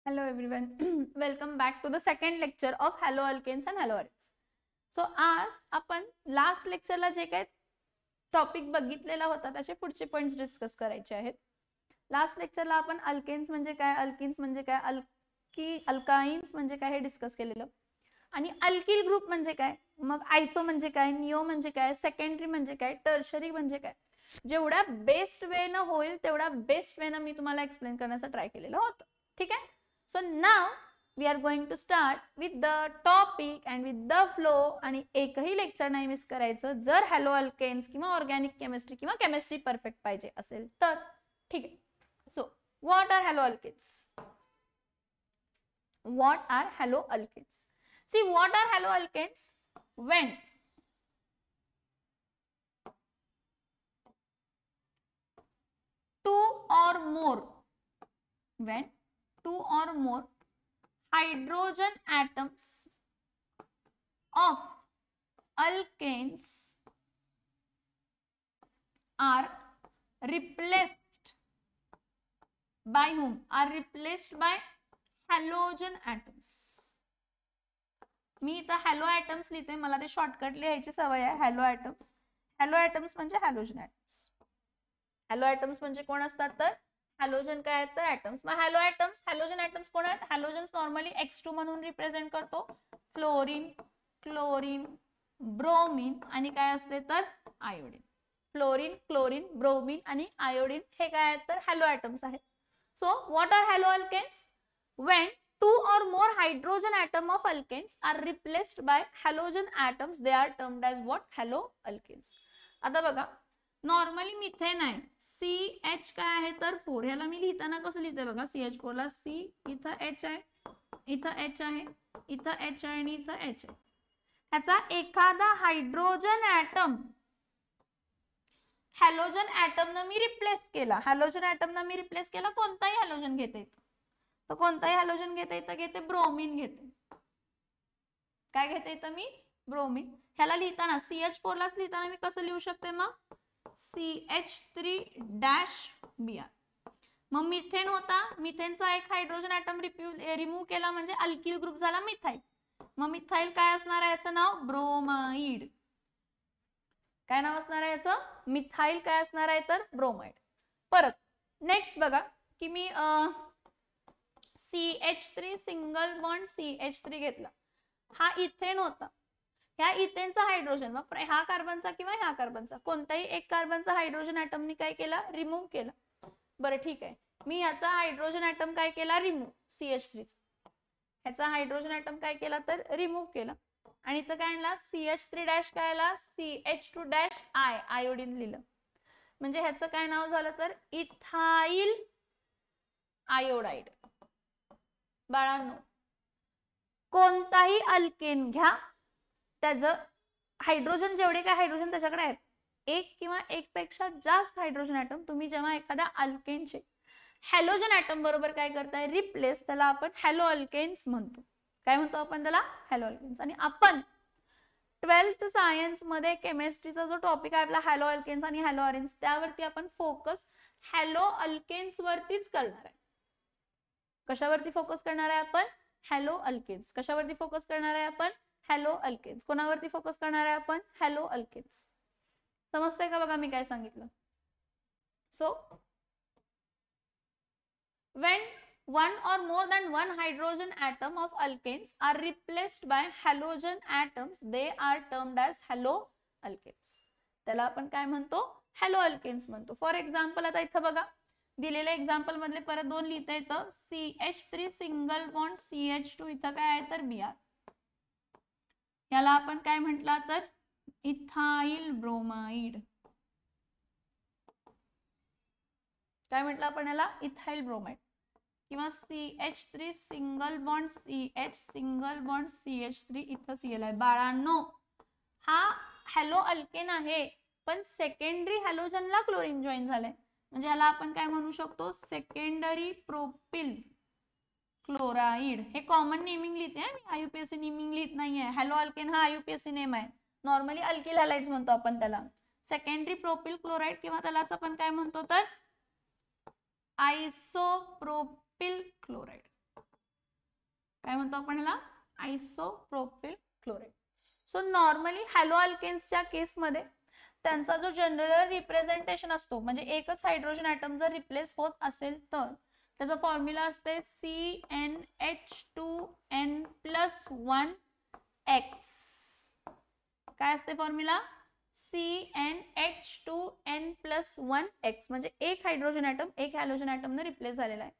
Hello everyone, welcome back to the second lecture of haloalkanes and haloarenes. So आज आपण last लेक्चरला जे काही topic बघितलेला होता त्याचे पुढचे पॉइंट्स डिस्कस करायचे आहेत. लास्ट लेक्चरला आपण अल्केन्स म्हणजे काय, अल्किन्स म्हणजे काय, अल्काइन्स म्हणजे काय हे डिस्कस केलेलं. आणि अल्किल ग्रुप म्हणजे काय, मग आयसो म्हणजे काय, निओ म्हणजे काय, सेकंडरी म्हणजे काय, टर्शरी म्हणजे काय, जेवढा बेस्ट वे न होईल तेवढा बेस्ट वे न मी तुम्हाला एक्सप्लेन करण्याचा ट्राय केलेलं होतं. ठीक आहे. So now we are going to start with the topic and with the flow. आणि एकही लेक्चर नाही मिस करायचं जर हॅलो अल्केन्स किंवा ऑर्गॅनिक केमिस्ट्री किंवा केमिस्ट्री परफेक्ट पाहिजे असेल तर. ठीक आहे. So what are haloalkanes? What are haloalkanes? See, what are haloalkanes? When two or more hydrogen atoms of alkanes are replaced by whom? Are replaced by halogen atoms. मी इथं hello atoms लिहिते, मला ते shortcut लिहायची सवय आहे. Hello atoms, hello atoms म्हणजे halogen atoms. Hello atoms म्हणजे कोण असतात तर हॅलोजन काय आहेत तर ॲटम्स. मग हॅलो ॲटम्स, हॅलोजन ॲटम्स कोण आहेत? हॅलोजन्स नॉर्मली X2 म्हणून रिप्रेझेंट करतो. फ्लोरीन, क्लोरीन, ब्रोमीन आणि काय असते तर आयोडीन. फ्लोरीन, क्लोरीन, ब्रोमीन आणि आयोडीन हे काय आहेत तर हॅलो ॲटम्स आहेत. So what are haloalkanes? When two or more hydrogen atom of alkanes are replaced by halogen atoms, they are termed as what? Haloalkanes. आता बघा, normally methane आहे, CH काय आहे तर 4. ह्याला मी लिहिताना कसं लिहिते बघा, CH4 ला C, इथं H आहे, इथं H आहे, इथं H आहे आणि इथं H आहे. ह्याचा एखादा हायड्रोजन ॲटम हॅलोजन ॲटम न मी रिप्लेस केला. हॅलोजन ॲटम न मी रिप्लेस केला, कोणताही हॅलोजन घेता येतो. तर कोणताही हॅलोजन घेता येतं, घेते ब्रोमीन घेते. काय घेता येतं मी? ब्रोमीन. ह्याला लिहिताना CH4 लाच लिहिताना मी कसं लिहू शकते मग? CH3-Br. मग मिथेन होता, मिथेनचा एक हायड्रोजन ॲटम रिमूव्ह केला म्हणजे अल्किल ग्रुप झाला मिथाइल. मग मिथाइल काय असणार आहे याचं नाव? ब्रोमाइड. काय नाव असणार आहे याचं? मिथाइल काय असणार आहे तर ब्रोमाइड. परत नेक्स्ट बघा की मी CH3 सिंगल बॉन्ड CH3 घेतला, हा इथेन होता. ह्या इथेनचा हायड्रोजन, मग हा कार्बनचा किंवा ह्या कार्बनचा कोणताही एक कार्बनचा हायड्रोजन ॲटम मी काय केला? रिमूव्ह केला. बरं ठीक आहे, मी ह्याचा हायड्रोजन ॲटम काय केला? रिमूव्ह. CH3 ह्याचा हायड्रोजन ॲटम काय केला तर रिमूव्ह केला. आणि इथं काय आणला? CH3- काय आला? CH2-I, आयोडीन लिहिलं. म्हणजे ह्याचं काय नाव झालं तर इथाइल आयोडाइड. बाळांनो, कोणताही अल्केन घ्या, त्याचं हायड्रोजन जेवढे काय हायड्रोजन त्याच्याकडे आहेत, एक किंवा एक पेक्षा जास्त हायड्रोजन ॲटम तुम्ही जेव्हा एखाद्या अल्केनचे हॅलोजन ॲटम बरोबर काय करताय? रिप्लेस, त्याला आपण हॅलो अल्केन्स म्हणतो. काय म्हणतो आपण त्याला? Haloalkanes. आणि आपण 12th सायन्स मध्ये केमिस्ट्रीचा जो टॉपिक आहे आपला हॅलो अल्केन्स आणि हॅलो अरेन्स, त्यावरती आपण फोकस हॅलो अल्केन्स वरतीच करणार आहे. कशावरती फोकस करणार आहे आपण? Hello alkanes. कशावरती फोकस करणार आहे आपण? Hello alkanes. कोणावरती फोकस करणार आहे आपण? Haloalkanes. समजतंय का बघा मी काय सांगितलं? So when one or more than one hydrogen atom of alkanes are replaced by halogen atoms, they are termed as haloalkanes. त्याला आपण काय म्हणतो? हॅलो अल्केन्स म्हणतो. फॉर एक्झाम्पल आता इथं बघा दिलेल्या एक्झाम्पल मधले परत दोन लिहिता येतं. CH3 सिंगल बॉन्ड CH2, इथं काय आहे तर Br. याला आपण काय म्हटला तर इथाइल ब्रोमाइड. काय म्हटलं आपण याला? Ethyl bromide. किंवा CH3 single bond CH, single bond CH3, इथं Cl आहे. बाळांनो, हा हॅलो अल्केन आहे, पण सेकंडरी हॅलोजनला क्लोरीन जॉईन झालंय, म्हणजे ह्याला आपण काय म्हणू शकतो? Secondary propyl chloride. हे कॉमन नेमिंग लिहिते मी, IUPAC नेमिंग लिहित नाहीये. हॅलो अल्केन हा IUPAC नेम आहे. नॉर्मली अल्किल हॅलाइड्स म्हणतो आपण त्याला. सेकंडरी प्रोपिल क्लोराइड किंवा त्यालाच आपण काय म्हणतो तर आयसोप्रोपिल क्लोराइड. काय म्हणतो आपण ह्याला? Isopropyl chloride. So normally halo अल्केन्सच्या केसमध्ये त्यांचा जो जनरल रिप्रेझेंटेशन असतो, म्हणजे एकच हायड्रोजन ॲटम जर रिप्लेस होत असेल तर त्याचा फॉर्म्युला असते CnH2n+1x. काय असते फॉर्म्युला? CnH2n+1x, म्हणजे एक हायड्रोजन ॲटम एक हॅलोजन ॲटमने रिप्लेस झालेला आहे.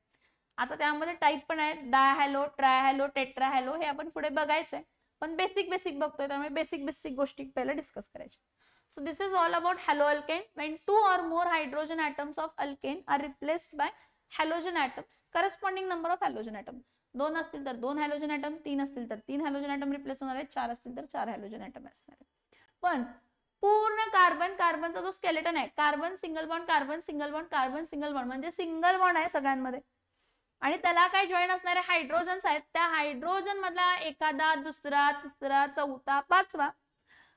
आता त्यामध्ये टाईप पण आहेत, डायहॅलो, ट्रायहॅलो, टेट्राहॅलो, हे आपण पुढे बघायचंय, पण बेसिक बघतोय त्यामुळे बेसिक गोष्टी पहिला डिस्कस करायच्या. So this is all about haloalkane. When two or more hydrogen atoms of alkane are replaced by halogen atoms, corresponding number of halogen atom. 2 असतील तर 2 हॅलोजन ॲटम, 3 असतील तर 3 हॅलोजन ॲटम रिप्लेस होणार आहेत, 4 असतील तर 4 हॅलोजन ॲटम असणार आहेत. पण पूर्ण कार्बनचा जो स्केलेटन आहे, carbon single bond, carbon single bond, carbon single bond, म्हणजे सिंगल बॉन्ड आहे सगळ्यांमध्ये, आणि त्याला काय जॉईन असणारे हायड्रोजन्स आहेत. त्या हायड्रोजन मधला एखादा, दुसरा, तिसरा, चौथा, पाचवा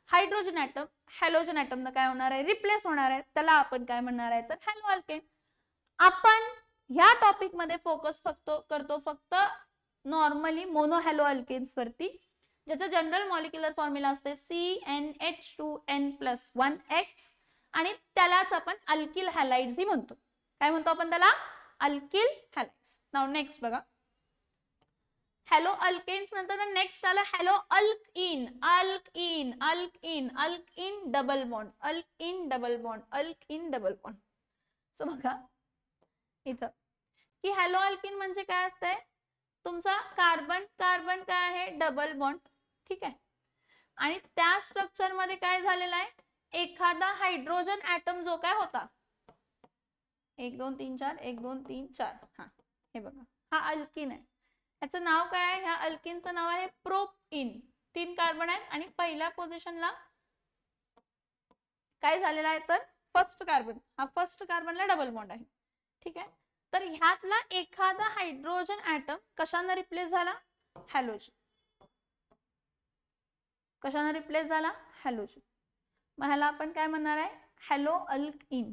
हायड्रोजन ॲटम हॅलोजन ॲटम काय होणार आहे? रिप्लेस होणार आहे. त्याला आपण काय म्हणणार आहे? तर हॅलोअल्केन. आपण ह्या टॉपिक मध्ये फोकस करतो फक्त नॉर्मली मोनो हॅलोअल्केन्स वरती, ज्याचं जनरल मॉलिक्युलर फॉर्म्युला असते CnH2n+1x, आणि त्यालाच आपण अल्किल हॅलाइड्स ही म्हणतो. काय म्हणतो आपण त्याला? Alkyl halides. नाउ नेक्स्ट बघा, हॅलो अल्केन्स नंतर नेक्स्ट आलं halo alkyne. Alkyne double bond, alkyne double bond. So बघा इथं की हॅलो अल्किन म्हणजे काय असतंय? तुमचा कार्बन काय आहे? डबल बॉन्ड, ठीक आहे. आणि त्या स्ट्रक्चर मध्ये काय झालेलं आहे? एखादा हायड्रोजन ॲटम जो काय होता, 1 2 3 4, 1 2 3 4, हा हे बघा, हा अल्किन आहे. याचं नाव काय आहे? ह्या अल्किनचं नाव आहे प्रोपइन. 3 कार्बन आहेत आणि पहिल्या पोझिशनला काय झालेला आहे तर फर्स्ट कार्बन, हा फर्स्ट कार्बनला डबल बॉन्ड आहे, ठीक आहे. तर ह्यातला एखादा हायड्रोजन ॲटम कशाने रिप्लेस झाला? हॅलोजन. कशाने रिप्लेस झाला? हॅलोजन. मग ह्याला आपण काय म्हणणार आहे? Hello alkene.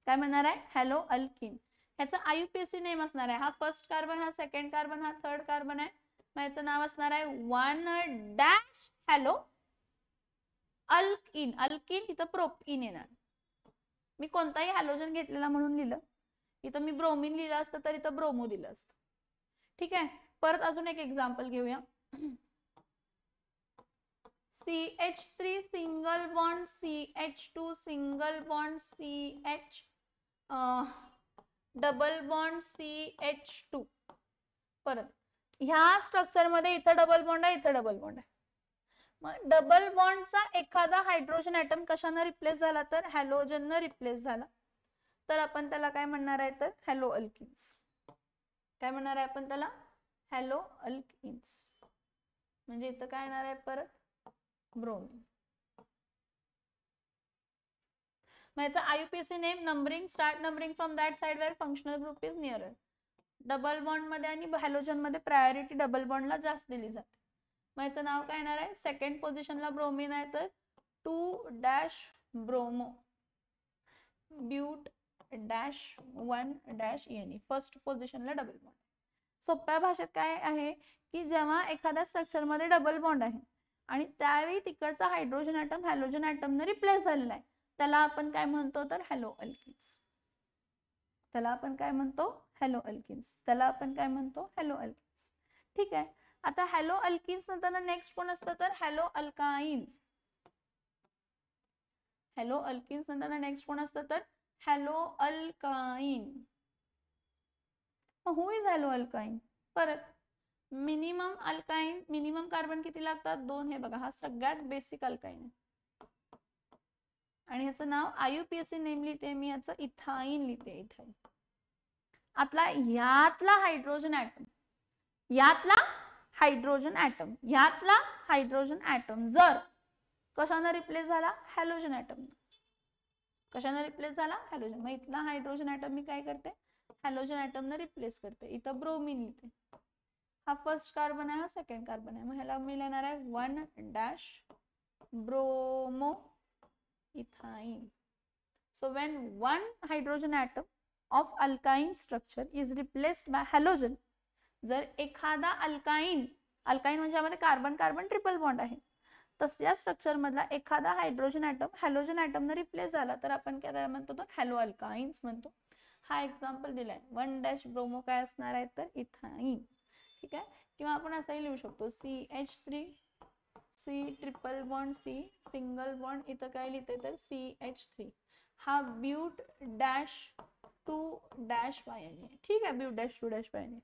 काय म्हणणार आहे? Hello alkene. ह्याचं आयुपीएसी नेम असणार आहे, हा फर्स्ट कार्बन, हा सेकंड कार्बन, हा थर्ड कार्बन आहे, मग ह्याचं नाव असणार आहे 1- हॅलो अल्किन. अल्किन इथं प्रोपइन येणार. मी कोणताही हॅलोजन घेतलेला म्हणून लिहिलं, इथं मी ब्रोमिन लिहिलं असतं तर इथं ब्रोमो दिलं असतं, ठीक आहे. परत अजून एक एक्झाम्पल घेऊया. CH3 single bond, CH2 single bond, CH double bond, CH2. परत ह्या स्ट्रक्चर मध्ये इथं डबल बॉन्ड आहे, इथं डबल बॉन्ड आहे. मग डबल बॉन्डचा एखादा हायड्रोजन ॲटम कशाने रिप्लेस झाला तर हॅलोजनने रिप्लेस झाला, तर आपण त्याला काय म्हणणार आहे तर हॅलो अल्किन्स. काय म्हणणार आहे आपण त्याला? Haloalkenes. म्हणजे इथं काय येणार आहे परत? ब्रोमिन. मग याचा IUPAC name numbering, start numbering from that side where functional group is nearer. Double bond मध्ये आणि हॅलोजन मध्ये प्रायोरिटी डबल बॉन्डला जास्त दिली जाते. मग याचं नाव काय येणार आहे? सेकंड पोझिशनला ब्रोमिन आहे तर 2-ब्रोमो ब्यूट-1-ENE. फर्स्ट पोझिशनला डबल बॉन्ड. सोप्या भाषेत काय आहे की जेव्हा एखाद्या स्ट्रक्चर मध्ये डबल बॉन्ड आहे आणि त्यावेळी तिकडचा हायड्रोजन ॲटम हॅलोजन ॲटमने रिप्लेस झालेला आहे, त्याला आपण काय म्हणतो तर हॅलो अल्किन्स. त्याला आपण काय म्हणतो? Haloalkenes. त्याला आपण काय म्हणतो? हॅलो अल्किन्स, ठीक आहे. आता हॅलो अल्किन्स नंतर नेक्स्ट कोण असतं तर हॅलो अल्काइन्स. हॅलो अल्किन्स नंतर नेक्स्ट कोण असतं तर hello alkyne. Who is hello alkyne? परत मिनिमम अल्काइन, मिनिमम कार्बन किती लागतात? 2. हे बघा, हा सगळ्यात बेसिक अल्काइन आहे आणि ह्याचं नाव आयुपीएसी नेम लिहिते मी, ह्याचं इथाइन लिहिते, इथाइन. यातला हायड्रोजन ॲटम जर कशाने रिप्लेस झाला? Halogen atom. कशाने रिप्लेस झाला? हॅलोजन. मग इथला हायड्रोजन ॲटम मी काय करते? हॅलोजन ॲटमने रिप्लेस करते. इथं ब्रोमिन लिहिते, हा फर्स्ट कार्बन आहे, हा सेकंड कार्बन आहे, मग ह्याला मी लिहिणार आहे 1-ब्रोमो ethyne. So when one hydrogen atom of alkyne structure is replaced by halogen, जर एखादा अल्काईन, अल्काईन म्हणजे यामध्ये कार्बन कार्बन ट्रिपल बॉन्ड आहे, तसल्या स्ट्रक्चर मधला एखादा हायड्रोजन ॲटम हॅलोजन ॲटमने रिप्लेस झाला तर आपण काय त्याला म्हणतो, तर हॅलो अल्काईन्स म्हणतो. हा एक्झाम्पल दिलाय. 1 ब्रोमो काय असणार आहे, तर इथाइन. ठीक आहे. किंवा आपण असंही लिहू शकतो CH3 C triple bond C single bond, इथं काय लिहिते तर CH3. हा ब्यूट डॅश 2 डॅश YN. ठीक आहे, ब्यूट डॅश 2 डॅश YN.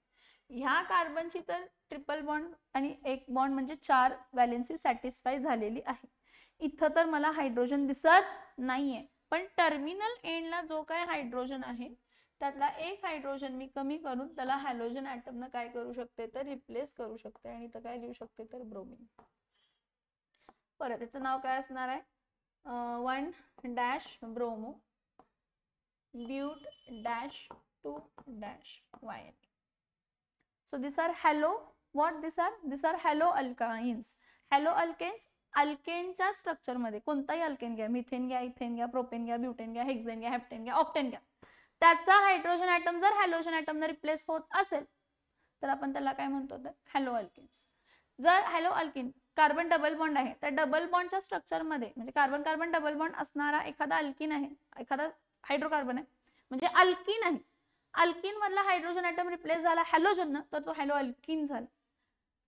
ह्या कार्बनची तर ट्रिपल बॉन्ड आणि एक बॉन्ड म्हणजे 4 व्हॅलेन्सी सॅटिस्फाय झालेली आहे. इथं तर मला हायड्रोजन दिसत नाहीये, पण टर्मिनल एंडला जो काय हायड्रोजन आहे त्यातला एक हायड्रोजन मी कमी करून त्याला हॅलोजन ॲटमनं काय करू शकते, तर रिप्लेस करू शकते. आणि इथं काय लिहू शकते, तर ब्रोमीन. परत याचं नाव काय असणार आहे, 1 dash bromo but dash 2 dash YN. So these are halo, what these are halo alkynes. Halo alkanes, अल्केनच्या स्ट्रक्चर मध्ये कोणताही अल्केन घ्या, मिथेन घ्या, इथेन घ्या, प्रोपेन घ्या, ब्युटेन घ्या, हेक्सेन घ्या, हेप्टेन घ्या, ऑक्टेन घ्या, त्याचा हायड्रोजन ॲटम जर हॅलोजन ॲटमने रिप्लेस होत असेल तर आपण त्याला काय म्हणतो, तर हॅलो अल्केन्स. जर hello alkene carbon double bond आहे तर डबल बॉन्डच्या स्ट्रक्चर मध्ये म्हणजे कार्बन कार्बन डबल बॉन्ड असणारा एखादा अल्किन आहे, एखादा हायड्रोकार्बन आहे म्हणजे अल्किन आहे, अल्किन मधला हायड्रोजन ॲटम रिप्लेस झाला हॅलोजन तर तो हॅलो अल्किन झाला.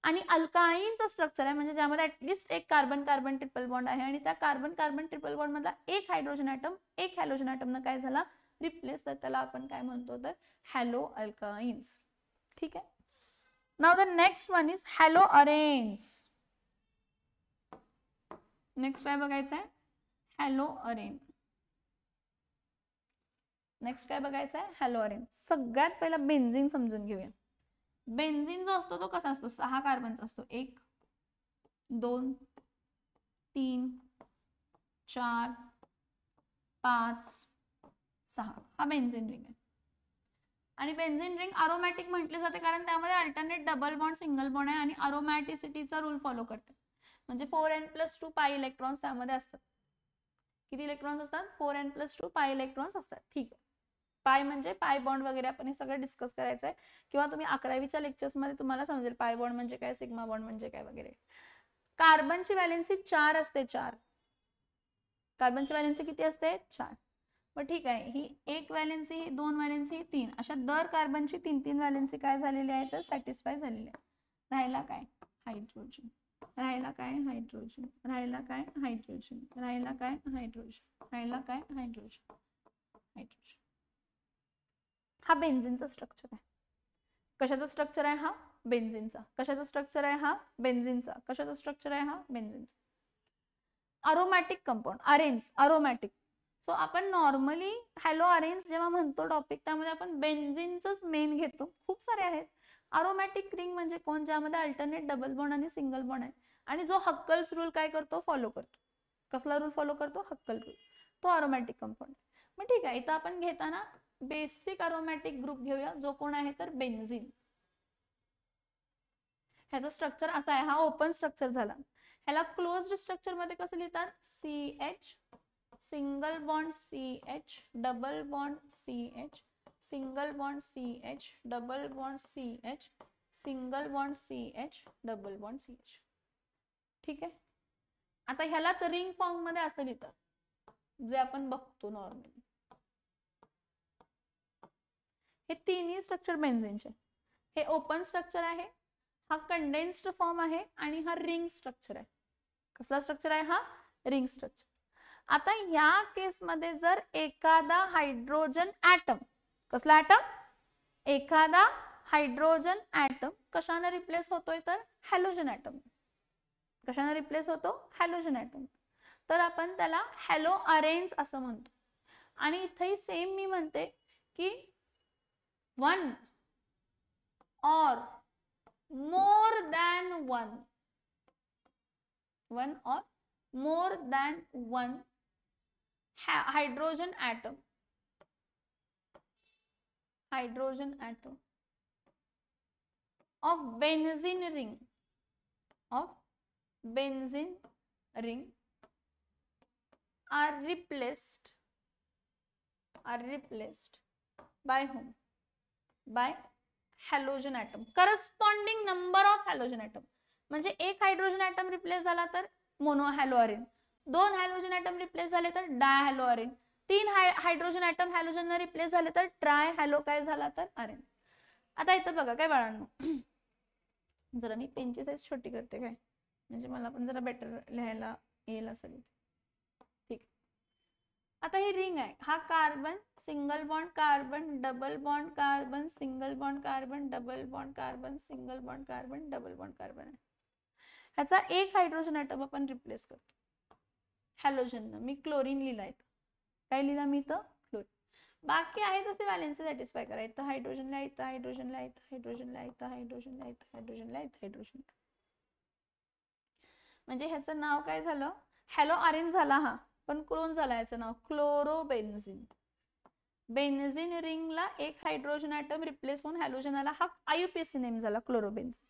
आणि अल्काईनचं स्ट्रक्चर आहे म्हणजे ज्यामध्ये ऍटलिस्ट एक कार्बन कार्बन ट्रिपल बॉन्ड आहे आणि त्या कार्बन कार्बन ट्रिपल बॉन्ड मधला एक हायड्रोजन ॲटम एक हॅलोजन ॲटमनं काय झाला, रिप्लेस, तर त्याला आपण काय म्हणतो, तर हॅलो अल्काईन्स. ठीक आहे. Now the next one is hello arenes. Next काय बघायचं आहे, हॅलो अरेन. नेक्स्ट काय बघायचं आहे, हॅलो अरेन. सगळ्यात पहिला बेन्झीन समजून घेऊया. बेन्झीन जो असतो तो कसा असतो, 6 कार्बनचा असतो, 1 2 3 4 5 6. हा बेन्झीन रिंग आहे. आणि बेन्झीन रिंग अरोमॅटिक म्हटले जाते कारण त्यामध्ये alternate double bond single bond आहे आणि अरोमॅटिसिटीचा रूल फॉलो करते. म्हणजे 4n+2 पाय इलेक्ट्रॉन्स त्यामध्ये असतात. किती इलेक्ट्रॉन्स असतात, 4n+2 पाय इलेक्ट्रॉन्स असतात. ठीक आहे. पाय म्हणजे पाय बॉन्ड वगैरे आपण हे सगळं डिस्कस करायचं आहे किंवा तुम्ही 11वीच्या लेक्चर्स मध्ये तुम्हाला समजेल पाय बॉन्ड म्हणजे काय, सिग्मा बॉन्ड म्हणजे काय वगैरे. कार्बनची व्हॅलेन्सी 4 असते, 4. कार्बनची व्हॅलेन्सी किती असते, 4. मग ठीक आहे, ही 1 व्हॅलेन्सी, ही 2 व्हॅलेन्सी, ही 3, अशा दर कार्बनची 3 व्हॅलेन्सी काय झालेली आहे, तर सॅटिस्फाय झालेली आहे. राहिला काय, हायड्रोजन. राहिला काय, हायड्रोजन. राहिला काय, हायड्रोजन. राहिला काय, हायड्रोजन. राहिला काय, हायड्रोजन. हायड्रोजन. हा बेन्झीनचा स्ट्रक्चर आहे. कशाचा स्ट्रक्चर आहे हा, बेन्झीनचा. कशाचा स्ट्रक्चर आहे हा, बेन्झीनचा. कशाचा स्ट्रक्चर आहे हा, बेन्झीनचा. Aromatic compound, arenes, aromatic. So आपण नॉर्मली हॅलो अरेन्स जेव्हा म्हणतो टॉपिक त्यामध्ये आपण बेन्झीनचंच मेन घेतो. खूप सारे आहेत. अरोमॅटिक रिंग म्हणजे कोण, ज्यामध्ये अल्टरनेट डबल बॉन्ड आणि सिंगल बॉन्ड आहे आणि जो हक्कल्स रूल काय करतो, फॉलो करतो. कसला रूल फॉलो करतो, हक्कल रूल. तो अरोमॅटिक कंपाऊंड. मग ठीक आहे, इथं आपण घेताना बेसिक अरोमॅटिक ग्रुप घेऊया जो कोण आहे, तर बेन्झीन. ह्याचं स्ट्रक्चर असं आहे, हा ओपन स्ट्रक्चर झाला. ह्याला क्लोज्ड स्ट्रक्चर मध्ये कसं लिहितात, CH single bond CH double bond CH single bond CH double bond CH single bond CH double bond CH. ठीक आहे. आता ह्यालाच रिंग फॉर्म मध्ये असं लिहितात जे आपण बघतो नॉर्मली. हे तिन्ही स्ट्रक्चर बेन्झीनचे. हे ओपन स्ट्रक्चर आहे, हा कंडेन्स्ड फॉर्म आहे आणि हा रिंग स्ट्रक्चर आहे. कसला स्ट्रक्चर आहे हा, रिंग स्ट्रक्चर. आता या केस मध्ये जर एखादा हायड्रोजन ॲटम, कसला ॲटम, एखादा हायड्रोजन ॲटम कशाने रिप्लेस होतोय, तर हॅलोजन ॲटम. कशाने रिप्लेस होतो, हॅलोजन ॲटम. तर आपण त्याला हॅलो अरेन्स असं म्हणतो. आणि इथेही सेम मी म्हणते की 1 or more than 1 or more than 1 hydrogen atom of benzene ring are replaced by whom, by halogen atom. Corresponding number of halogen atom म्हणजे एक हायड्रोजन ऍटम रिप्लेस झाला तर मोनो हॅलोअरिन, 2 हॅलोजन ऍटम रिप्लेस झाले तर डाय हॅलोअरिन, 3 hydrogen atom halogen replace झाले तर try hello काय झाला तर अरिन. आता इथं बघा काय बाळांनो, जरा मी पेनची साईज छोटी करते काय, म्हणजे मला पण जरा बेटर लिहायला येईल असं. ठीक. आता ही रिंग आहे, हा carbon single bond carbon double bond carbon single bond carbon double bond carbon single bond carbon double bond carbon आहे. ह्याचा एक हायड्रोजन ऍटम आपण रिप्लेस करतो हॅलोजन. मी क्लोरीन लिहिलाय, काय लिहिला मी तर क्लोरीन. बाकी आहे तसे व्हॅलेन्सी सॅटिस्फाय करायचं. हायड्रोजनला इथं हायड्रोजनला इथं हायड्रोजनला इथं हायड्रोजनला इथं हायड्रोजनला इथं हायड्रोजन. म्हणजे ह्याचं नाव काय झालं, हॅलो अरेन झाला हा, पण क्लोन झाला याचं नाव क्लोरोबेन्झिन. बेन्झिन रिंगला एक हायड्रोजन ऍटम रिप्लेस होऊन हॅलोजन आला, हा आयुपीएसी नेम झाला क्लोरोबेन्झिन.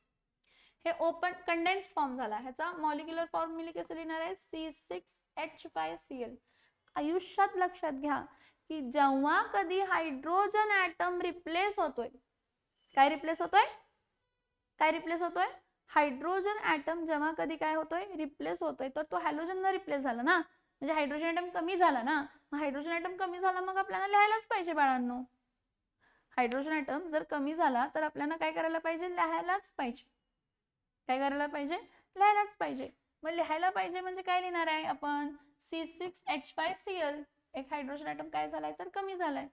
हे ओपन कंडेन्स्ड फॉर्म झाला. ह्याचा मॉलिक्युलर फॉर्म्युला कसं लिहिणार आहे, C6H5Cl. आयुष्यात लक्षात घ्या की जेव्हा कधी हायड्रोजन ऍटम रिप्लेस होतोय, काय रिप्लेस होतोय, काय रिप्लेस होतोय, हायड्रोजन ऍटम जेव्हा कधी काय होतोय रिप्लेस होतोय, तर तो हॅलोजन रिप्लेस झाला ना, म्हणजे हायड्रोजन ऍटम कमी झाला ना. हायड्रोजन ऍटम कमी झाला मग आपल्याला लिहायलाच पाहिजे बाळांनो. हायड्रोजन ऍटम जर कमी झाला तर आपल्याला काय करायला पाहिजे, लिहायलाच पाहिजे. काय करायला पाहिजे, लिहायलाच पाहिजे. मग लिहायला पाहिजे म्हणजे काय लिहिणार आहे आपण, C6H5Cl. एक हायड्रोजन ऍटम काय झालाय तर कमी झालाय,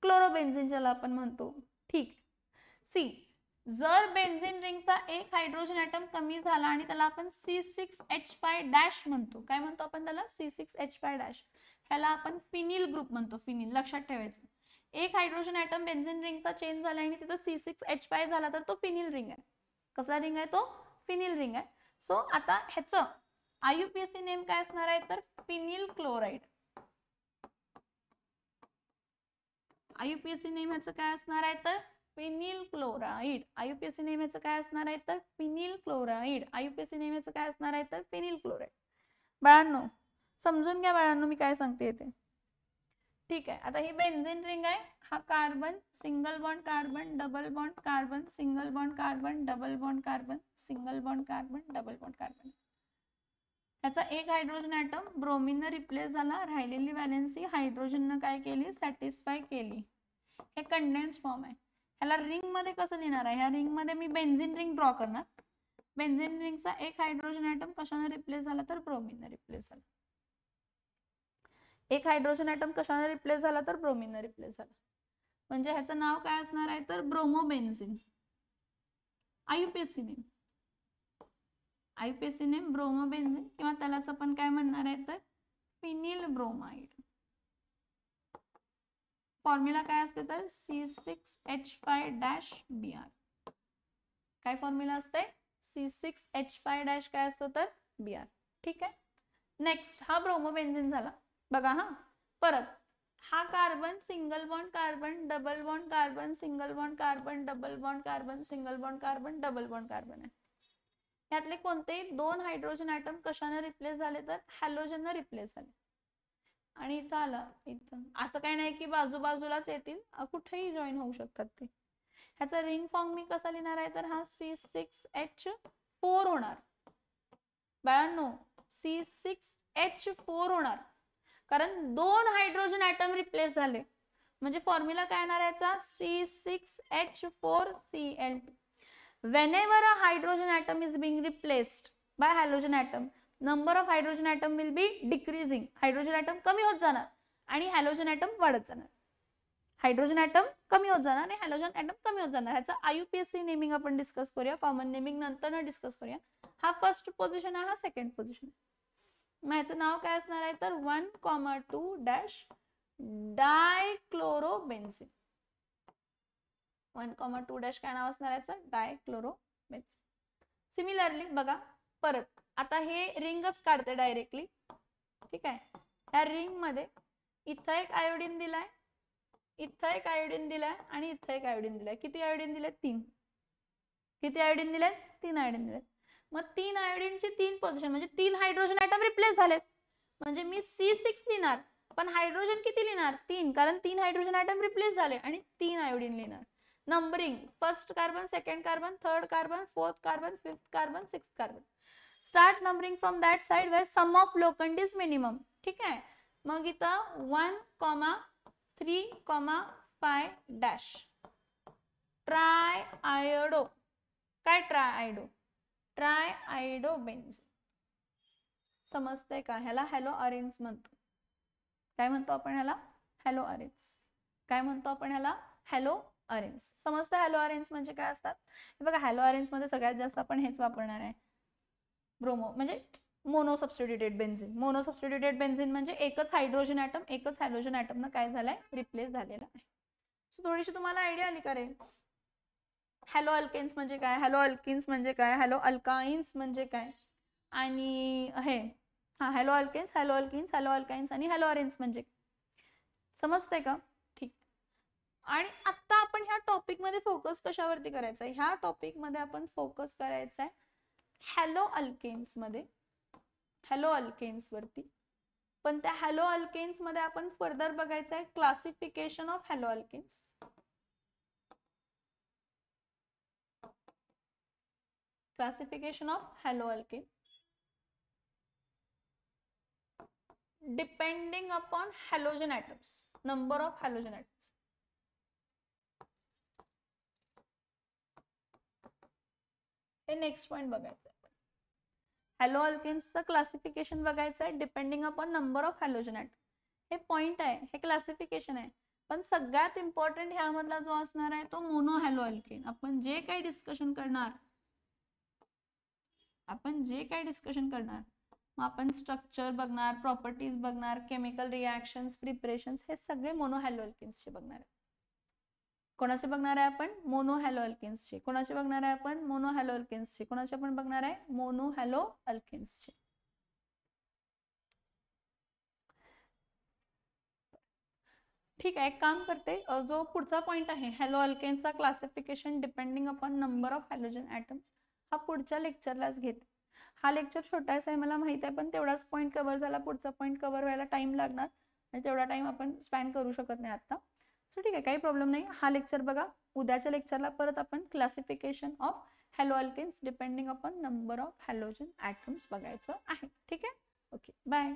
क्लोरोबेन्झिन ज्याला आपण म्हणतो. ठीक. सी, जर बेन्झिन रिंगचा एक हायड्रोजन ऍटम कमी झाला आणि त्याला आपण C6H5- म्हणतो, काय म्हणतो आपण त्याला, C6H5-. ह्याला आपण फिनिल ग्रुप म्हणतो. फिनिल लक्षात ठेवायचं. एक हायड्रोजन ऍटम बेन्झिन रिंगचा चेंज झाला आणि तिथं C6H5 झाला तर तो फिनिल रिंग आहे. कसला रिंग आहे तो, फिनिल रिंग आहे. सो आता ह्याचं आयुपीएसी नेम काय असणार आहे तर फिनिल क्लोराइड. आयुपीएसी नेम ह्याचं काय असणार आहे तर फिनिल क्लोराइड. आयुपीएसी नेम ह्याचं काय असणार आहे तर फिनिल क्लोराइड. आयुपीएसी नेम ह्याचं काय असणार आहे तर फिनिल क्लोराइड. बाळांनो समजून घ्या बाळांनो मी काय सांगते ते. ठीक आहे. आता ही बेन्झिन रिंग आहे, हा carbon single bond carbon double bond carbon single bond carbon double bond carbon single bond carbon double bond carbon. ह्याचा एक हायड्रोजन ऍटम ब्रोमिनने रिप्लेस झाला, राहिलेली व्हॅलेन्सी हायड्रोजनने काय केली, सॅटिस्फाय केली. हे कंडेन्स फॉर्म आहे. ह्याला रिंग मध्ये कसं लिहिणार आहे, ह्या रिंग मध्ये मी बेन्झिन रिंग ड्रॉ करणार. बेन्झिन रिंगचा एक हायड्रोजन ऍटम कशाने रिप्लेस झाला तर ब्रोमिनने रिप्लेस झाला. एक हायड्रोजन ऍटम कशाने रिप्लेस झाला तर ब्रोमिनने रिप्लेस झाला. म्हणजे ह्याचं नाव काय असणार आहे तर ब्रोमोबेन्झिन. आयुपीएसी नेम, आयुपीएसी नेम ब्रोमोबेन्झिन, किंवा त्यालाच आपण काय म्हणणार आहे तर फिनिल ब्रोमाइड. फॉर्म्युला काय असते तर C6H5-Br. काय फॉर्म्युला असते, C6H5- काय असतो तर Br. ठीक आहे. नेक्स्ट हा ब्रोमोबेन्झिन झाला. बघा हा, परत हा carbon single bond carbon double bond carbon single bond carbon double bond carbon single bond carbon double bond carbon आहे. यातले कोणतेही 2 हायड्रोजन ऍटम कशाने रिप्लेस झाले तर हॅलोजनने रिप्लेस झाले. आणि इथं आलं, इथं असं काही नाही की बाजूबाजूलाच येतील, कुठेही जॉईन होऊ शकतात ते. ह्याचा रिंग फॉर्म मी कसा लिहिणार आहे तर हा C6H4 होणार. बाळांनो C6H4 होणार, कारण 2 हायड्रोजन ऍटम रिप्लेस झाले. म्हणजे फॉर्म्युला काय येणार याचा C6H4Cl. Whenever a hydrogen atom is being replaced by halogen atom, number of hydrogen atom will be decreasing. Hydrogen atom कमी होत जाणार आणि हॅलोजन ऍटम वाढत जाणार. हायड्रोजन ऍटम कमी होत जाणार आणि हॅलोजन ऍटम कमी होत जाणार. ह्याचा आयुपीएसी नेमिंग आपण डिस्कस करूया, कॉमन नेमिंग नंतर डिस्कस करूया. हा फर्स्ट पोझिशन आहे, हा सेकंड पोझिशन. मग ह्याचं नाव काय असणार आहे तर 1,2- डायक्लोरोबेन्झिन. 1,2- काय नाव असणार याचं, डायक्लोरोबेन्झिन. सिमिलरली बघा परत, आता हे रिंगच काढते डायरेक्टली. ठीक आहे. या रिंग मध्ये इथं एक आयोडीन दिलाय, इथं एक आयोडीन दिलाय आणि इथं एक आयोडीन दिलाय. किती आयोडीन दिले, 3. किती आयोडीन दिले, 3 आयोडीन दिले. मग 3 आयोडीनची 3 पोझिशन म्हणजे 3 हायड्रोजन ऍटम रिप्लेस झालेत. म्हणजे मी C6 लिहिणार, पण हायड्रोजन किती लिहिणार, 3, कारण 3 हायड्रोजन ऍटम रिप्लेस झाले आणि 3 आयोडीन लिहिणार. Numbering, first carbon, second carbon, third carbon, fourth carbon, fifth carbon, sixth carbon. Start numbering from that side where sum of locants is minimum. ठीक आहे. मग इथं 1,3,5 डॅश. Tri iodo. काय tri iodo? Tri iodo benzene. समजतंय का? ह्याला hello arrange म्हणतो. काय म्हणतो आपण ह्याला? Haloarenes. काय म्हणतो आपण ह्याला? Haloarenes. समजतं हॅलो अरेन्ज म्हणजे काय असतात? बघा, हॅलो अरेन्ज मध्ये सगळ्यात जास्त आपण हेच वापरणार आहे, ब्रोमो, म्हणजे mono substituted benzene. Mono substituted benzene म्हणजे एकच हायड्रोजन ॲटम, एकच हायड्रोजन ॲटम ना काय झालाय? रिप्लेस झालेला आहे. सो थोडीशी तुम्हाला आयडिया आली का रे? हॅलो अल्केन्स म्हणजे काय? हॅलो अल्किन्स म्हणजे काय? हॅलो अल्काइन्स म्हणजे काय? आणि हे haloalkanes, haloalkenes, haloalkynes आणि हॅलो अरेन्ज म्हणजे समजतंय का? ठीक. आणि आता आपण ह्या टॉपिक मध्ये फोकस कशावरती करायचा आहे? ह्या टॉपिक मध्ये आपण फोकस करायचा आहे हॅलो अल्केन्स मध्ये, हॅलो अल्केन्स वरती. पण त्या हॅलो अल्केन्स मध्ये आपण फर्दर बघायचं आहे classification of haloalkanes. Classification of haloalkane depending upon halogen atoms, number of halogen atoms. हे नेक्स्ट पॉइंट बघायचं आहे. हॅलो अल्केन्सचं क्लासिफिकेशन बघायचं आहे depending upon number of halogen atom. हे पॉइंट आहे, हे क्लासिफिकेशन आहे. पण सगळ्यात इम्पॉर्टंट ह्यामधला जो असणार आहे तो मोनो हॅलो अल्केन. आपण जे काही डिस्कशन करणार, मग आपण स्ट्रक्चर बघणार, प्रॉपर्टीज बघणार, केमिकल रिॲक्शन्स, प्रिपरेशन्स, हे सगळे मोनो हॅलो अल्केन्सचे बघणार आहे. कोणाचे बघणार आहे आपण? मोनो हॅलो अल्केन्सचे. कोणाचे बघणार आहे आपण? मोनो हॅलो अल्केन्सचे. कोणाचे आपण बघणार आहे? मोनो हॅलो अल्केन्सचे. ठीक आहे, एक काम करते, जो पुढचा पॉइंट आहे हॅलो अल्केन्सचा classification depending upon number of halogen atoms, हा पुढच्या लेक्चरलाच घेते. हा लेक्चर छोटासा आहे मला माहित आहे, पण तेवढाच पॉइंट कव्हर झाला, पुढचा पॉइंट कव्हर व्हायला टाइम लागणार आणि तेवढा टाइम आपण स्पॅन करू शकत नाही आता. सो ठीक आहे, काही प्रॉब्लेम नाही. हा लेक्चर बघा. उद्याच्या लेक्चरला परत आपण classification of haloalkanes depending upon number of halogen atoms बघायचं आहे. ठीक आहे, ओके, बाय.